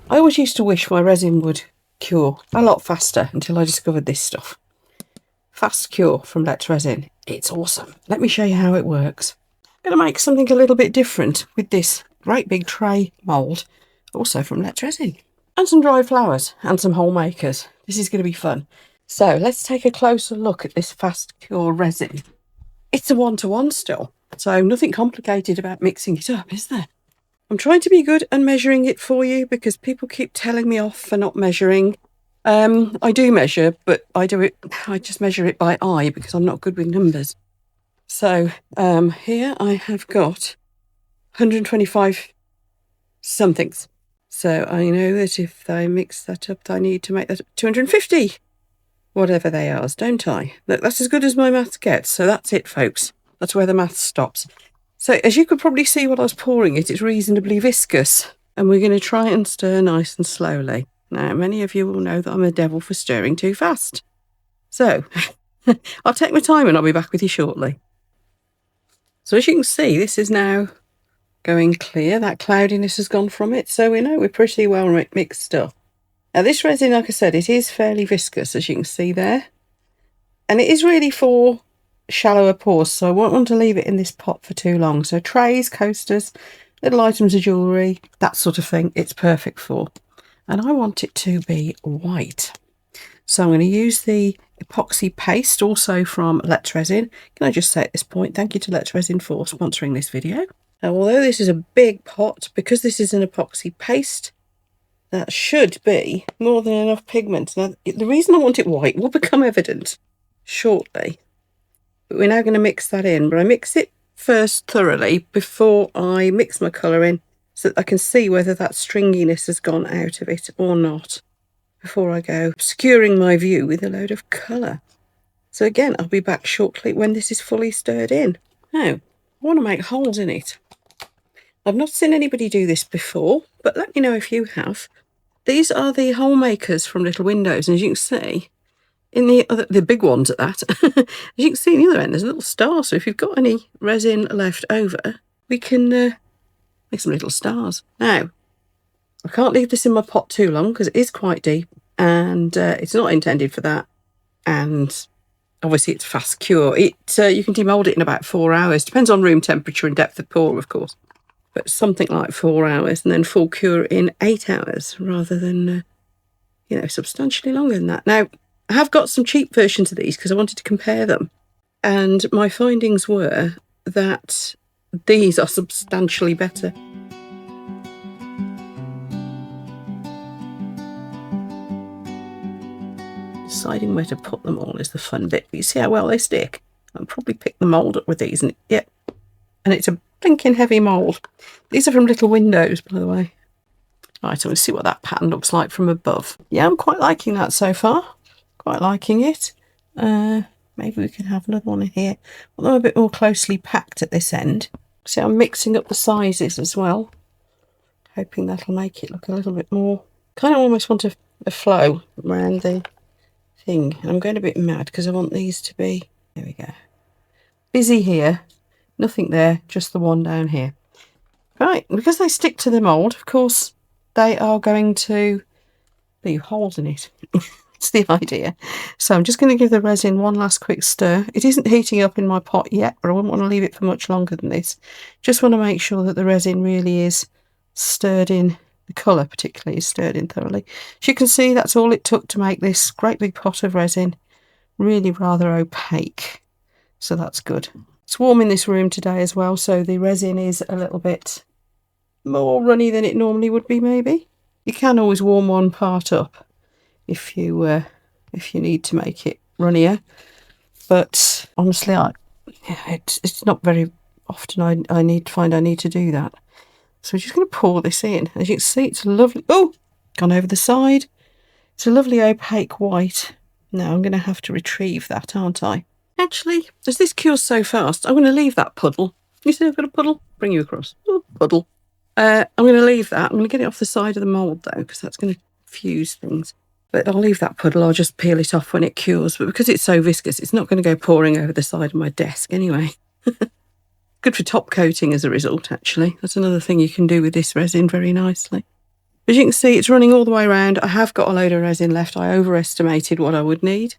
I always used to wish my resin would cure a lot faster until I discovered this stuff. Fast Cure from Let's Resin. It's awesome. Let me show you how it works. I'm going to make something a little bit different with this great big tray mould, also from Let's Resin. And some dried flowers and some hole makers. This is going to be fun. So let's take a closer look at this Fast Cure resin. It's a 1-to-1 still, so nothing complicated about mixing it up, is there? I'm trying to be good and measuring it for you because people keep telling me off for not measuring. I do measure, but I just measure it by eye because I'm not good with numbers. So here I have got 125 somethings. So I know that if I mix that up, I need to make that 250, whatever they are, don't I? That's as good as my maths gets. So that's it, folks. That's where the maths stops. So as you could probably see while I was pouring it, it's reasonably viscous. And we're going to try and stir nice and slowly. Now, many of you will know that I'm a devil for stirring too fast. So I'll take my time and I'll be back with you shortly. So as you can see, this is now going clear. That cloudiness has gone from it. So we know we're pretty well mixed up. Now this resin, like I said, it is fairly viscous, as you can see there. And it is really for shallower pours, so I won't want to leave it in this pot for too long. So trays, coasters, little items of jewellery, that sort of thing, it's perfect for. And I want it to be white. So I'm going to use the epoxy paste, also from Let's Resin. Can I just say at this point, thank you to Let's Resin for sponsoring this video. Now, although this is a big pot, because this is an epoxy paste, that should be more than enough pigment. Now, the reason I want it white will become evident shortly. But we're now going to mix that in. But I mix it first thoroughly before I mix my colour in, so that I can see whether that stringiness has gone out of it or not, before I go obscuring my view with a load of colour. So again, I'll be back shortly when this is fully stirred in. Now, I want to make holes in it. I've not seen anybody do this before, but let me know if you have. These are the hole makers from Little Windows, and as you can see, in the big ones at that, as you can see in the other end, there's a little star. So if you've got any resin left over, we can make some little stars. Now, I can't leave this in my pot too long because it is quite deep, and it's not intended for that. And obviously it's fast cure. You can demould it in about 4 hours. Depends on room temperature and depth of pour, of course. But something like 4 hours, and then full cure in 8 hours, rather than, substantially longer than that. Now, I have got some cheap versions of these because I wanted to compare them. And my findings were that these are substantially better. Deciding where to put them all is the fun bit. But you see how well they stick? I'll probably pick the mould up with these. And it's a blinking heavy mould. These are from Little Windows, by the way. Right, so we'll see what that pattern looks like from above. Yeah, I'm quite liking that so far. Quite liking it. Maybe we can have another one in here, although a bit more closely packed at this end. So I'm mixing up the sizes as well, hoping that'll make it look a little bit more. Kind of almost want a flow around the thing. And I'm going a bit mad because I want these to be. There we go. Busy here, nothing there, just the one down here. Right, because they stick to the mould, of course, they are going to leave holes in it. It's the idea. So I'm just going to give the resin one last quick stir. It isn't heating up in my pot yet, but I wouldn't want to leave it for much longer than this. Just want to make sure that the resin really is stirred in, the colour particularly is stirred in thoroughly. As you can see, that's all it took to make this great big pot of resin really rather opaque. So that's good. It's warm in this room today as well, so the resin is a little bit more runny than it normally would be, maybe. You can always warm one part up if you need to make it runnier, but honestly, it's not very often I need to do that. So I'm just going to pour this in. As you can see, it's lovely. Oh, gone over the side. It's a lovely opaque white. Now I'm going to have to retrieve that, aren't I? Actually, as this cures so fast, I'm going to leave that puddle. You see I've got a puddle? Bring you across. Oh, puddle. I'm going to leave that. I'm going to get it off the side of the mould though, because that's going to fuse things. But I'll leave that puddle. I'll just peel it off when it cures. But because it's so viscous, it's not going to go pouring over the side of my desk anyway. Good for top coating as a result, actually. That's another thing you can do with this resin very nicely. As you can see, it's running all the way around. I have got a load of resin left. I overestimated what I would need.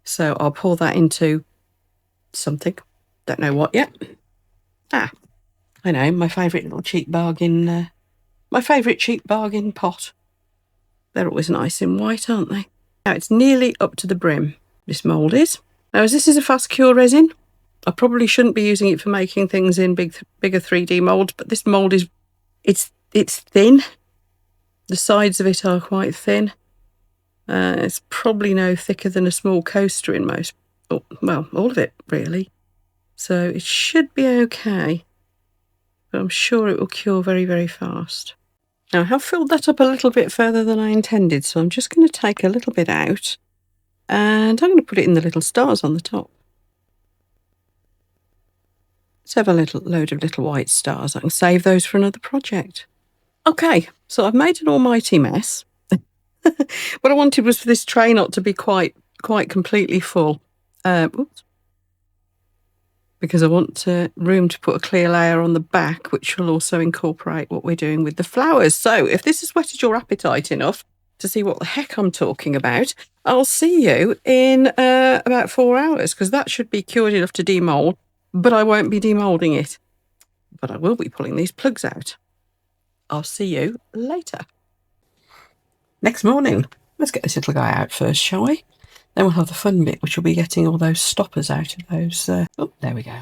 So I'll pour that into something. Don't know what yet. Ah, I know, my favourite little cheap bargain, my favourite cheap bargain pot. They're always nice in white, aren't they? Now it's nearly up to the brim, this mould is. Now as this is a fast cure resin, I probably shouldn't be using it for making things in bigger 3D moulds, but this mould is, it's thin. The sides of it are quite thin. It's probably no thicker than a small coaster in most, well, all of it really. So it should be okay, but I'm sure it will cure very, very fast. Now I have filled that up a little bit further than I intended, so I'm just going to take a little bit out and I'm going to put it in the little stars on the top. Let's have a little load of little white stars. I can save those for another project. Okay, so I've made an almighty mess. What I wanted was for this tray not to be quite completely full. Oops. Because I want room to put a clear layer on the back, which will also incorporate what we're doing with the flowers. So if this has whetted your appetite enough to see what the heck I'm talking about, I'll see you in about 4 hours, because that should be cured enough to demold, but I won't be demoulding it. But I will be pulling these plugs out. I'll see you later. Next morning. Let's get this little guy out first, shall we? Then we'll have the fun bit, which will be getting all those stoppers out of those... oh, there we go.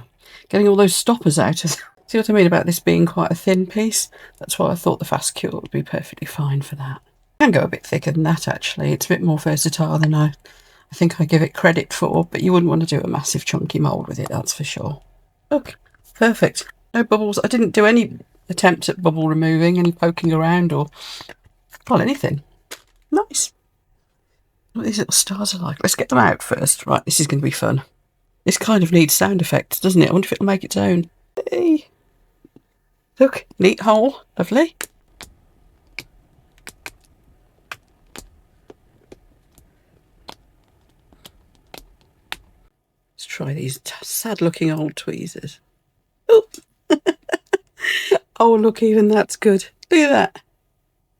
Getting all those stoppers out of... See what I mean about this being quite a thin piece? That's why I thought the fast cure would be perfectly fine for that. Can go a bit thicker than that, actually. It's a bit more versatile than I think I give it credit for, but you wouldn't want to do a massive chunky mould with it, that's for sure. Look, perfect. No bubbles. I didn't do any attempt at bubble removing, any poking around or... well, anything. Nice. What these little stars are like. Let's get them out first. Right, this is going to be fun. This kind of needs sound effects, doesn't it? I wonder if it'll make its own. Hey. Look, neat hole. Lovely. Let's try these sad-looking old tweezers. Oh. Oh, look, even that's good. Look at that.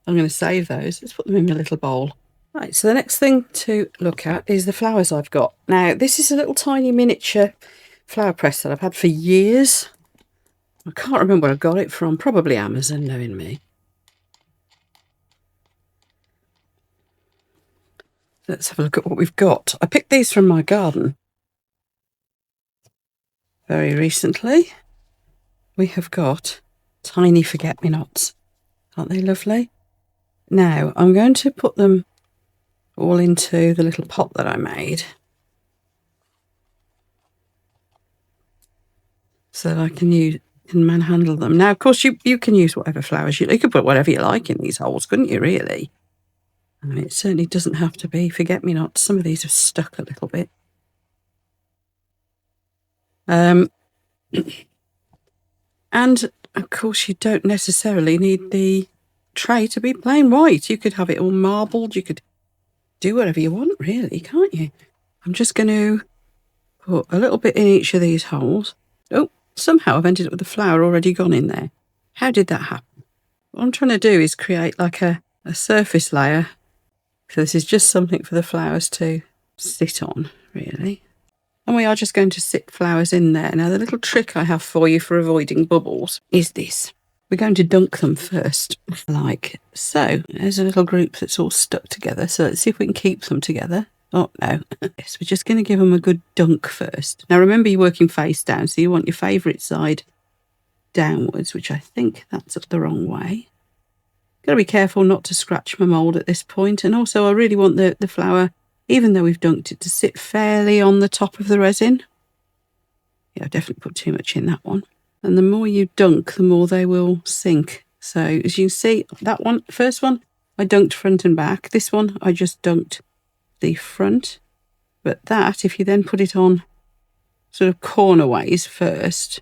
I'm going to save those. Let's put them in my little bowl. Right, so the next thing to look at is the flowers I've got. Now, this is a little tiny miniature flower press that I've had for years. I can't remember where I got it from. Probably Amazon, knowing me. Let's have a look at what we've got. I picked these from my garden very recently. We have got tiny forget-me-nots. Aren't they lovely? Now, I'm going to put them all into the little pot that I made so that I can manhandle them. Now, of course, you can use whatever flowers you could put whatever you like in these holes, couldn't you, really? I mean, it certainly doesn't have to be forget-me-nots. Some of these have stuck a little bit. And, of course, you don't necessarily need the tray to be plain white. You could have it all marbled. You could do whatever you want, really, can't you? I'm just going to put a little bit in each of these holes. Oh, somehow I've ended up with the flower already gone in there. How did that happen? What I'm trying to do is create like a surface layer. So this is just something for the flowers to sit on, really. And we are just going to sit flowers in there. Now, the little trick I have for you for avoiding bubbles is this. We're going to dunk them first, like so. There's a little group that's all stuck together. So let's see if we can keep them together. Oh, no. Yes, we're just going to give them a good dunk first. Now, remember, you're working face down, so you want your favourite side downwards, which I think that's up the wrong way. Got to be careful not to scratch my mould at this point. And also, I really want the flower, even though we've dunked it, to sit fairly on the top of the resin. Yeah, I definitely put too much in that one. And the more you dunk, the more they will sink. So as you can see, that one, first one, I dunked front and back. This one, I just dunked the front. But that, if you then put it on sort of cornerways first,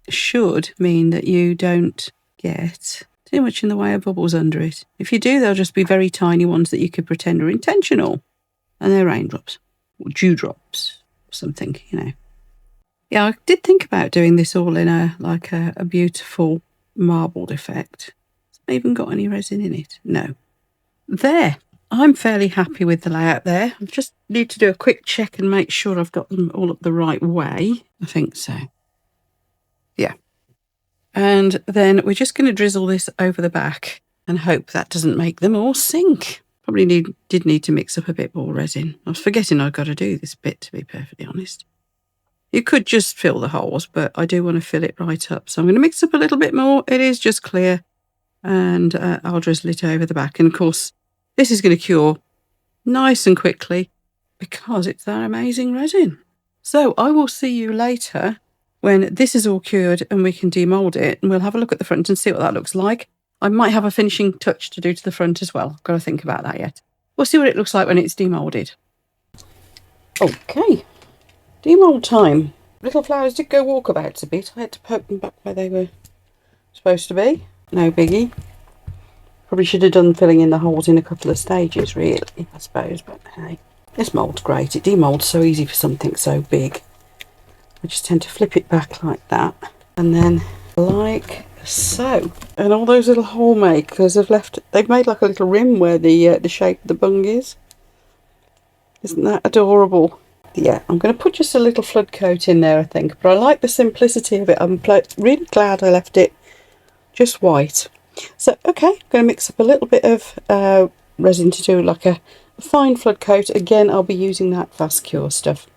should mean that you don't get too much in the way of bubbles under it. If you do, they'll just be very tiny ones that you could pretend are intentional. And they're raindrops or dewdrops or something, you know. Yeah, I did think about doing this all in a beautiful marbled effect. even got any resin in it? No. There. I'm fairly happy with the layout there. I just need to do a quick check and make sure I've got them all up the right way. I think so. Yeah. And then we're just going to drizzle this over the back and hope that doesn't make them all sink. Probably did need to mix up a bit more resin. I was forgetting I've got to do this bit, to be perfectly honest. You could just fill the holes, but I do want to fill it right up. So I'm going to mix up a little bit more. It is just clear. And I'll drizzle it over the back. And of course, this is going to cure nice and quickly because it's that amazing resin. So I will see you later when this is all cured and we can demold it, and we'll have a look at the front and see what that looks like. I might have a finishing touch to do to the front as well. I've got to think about that yet. We'll see what it looks like when it's demolded. Okay, demold time. Little flowers did go walkabouts a bit. I had to poke them back where they were supposed to be. No biggie. Probably should have done filling in the holes in a couple of stages, really, I suppose. But hey, this mould's great. It demolds so easy for something so big. I just tend to flip it back like that, and then like so. And all those little hole makers they've made like a little rim where the shape of the bung is. Isn't that adorable? Yeah, I'm going to put just a little flood coat in there, I think. But I like the simplicity of it. I'm really glad I left it just white. So, okay, I'm going to mix up a little bit of resin to do like a fine flood coat. Again, I'll be using that fast cure stuff.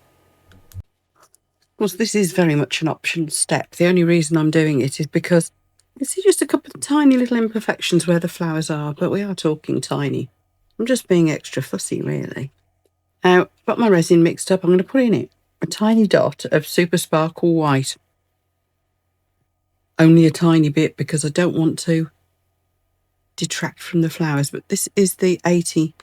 Of course, this is very much an optional step. The only reason I'm doing it is because you see just a couple of tiny little imperfections where the flowers are, but we are talking tiny. I'm just being extra fussy, really. Now, I've got my resin mixed up. I'm going to put in it a tiny dot of Super Sparkle White. Only a tiny bit because I don't want to detract from the flowers, but this is the 80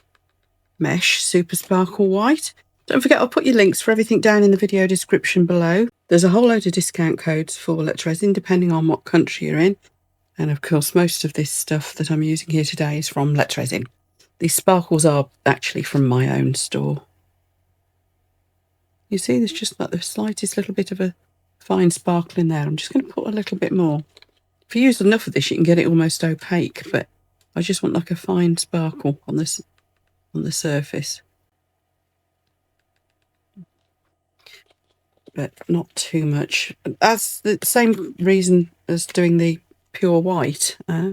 mesh Super Sparkle White. Don't forget, I'll put your links for everything down in the video description below. There's a whole load of discount codes for Let's Resin depending on what country you're in, and of course most of this stuff that I'm using here today is from Let's Resin. These sparkles are actually from my own store. You see, there's just like the slightest little bit of a fine sparkle in there. I'm just going to put a little bit more. If you use enough of this, you can get it almost opaque, but I just want like a fine sparkle on the surface. But not too much. That's the same reason as doing the pure white. I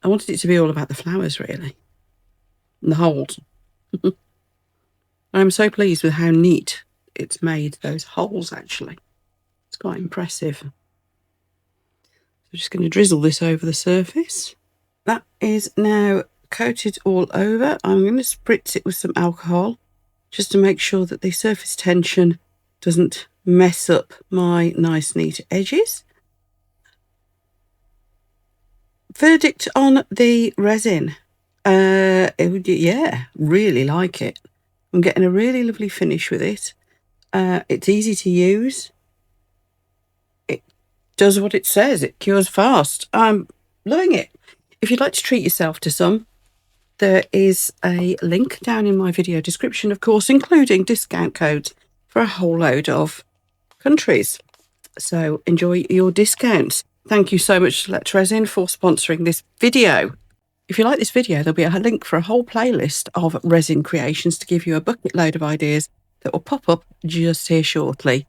wanted it to be all about the flowers, really. And the holes. I'm so pleased with how neat it's made those holes, actually. It's quite impressive. So I'm just going to drizzle this over the surface. That is now coated all over. I'm going to spritz it with some alcohol just to make sure that the surface tension doesn't mess up my nice neat edges. Verdict on the resin. Yeah, really like it. I'm getting a really lovely finish with it. It's easy to use. It does what it says. It cures fast. I'm loving it. If you'd like to treat yourself to some, there is a link down in my video description, of course, including discount codes for a whole load of countries. So enjoy your discounts. Thank you so much to Let's Resin for sponsoring this video. If you like this video, there'll be a link for a whole playlist of resin creations to give you a bucket load of ideas that will pop up just here shortly.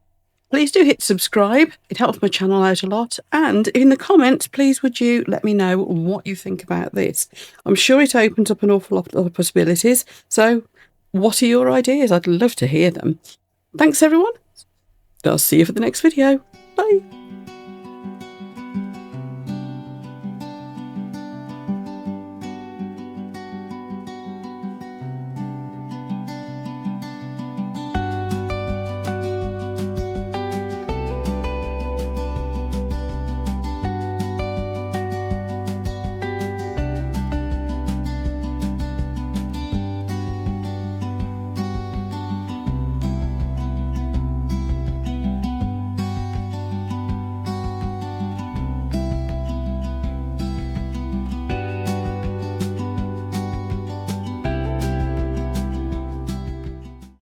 Please do hit subscribe. It helps my channel out a lot. And in the comments, please would you let me know what you think about this. I'm sure it opens up an awful lot of possibilities. So what are your ideas? I'd love to hear them. Thanks, everyone. I'll see you for the next video. Bye.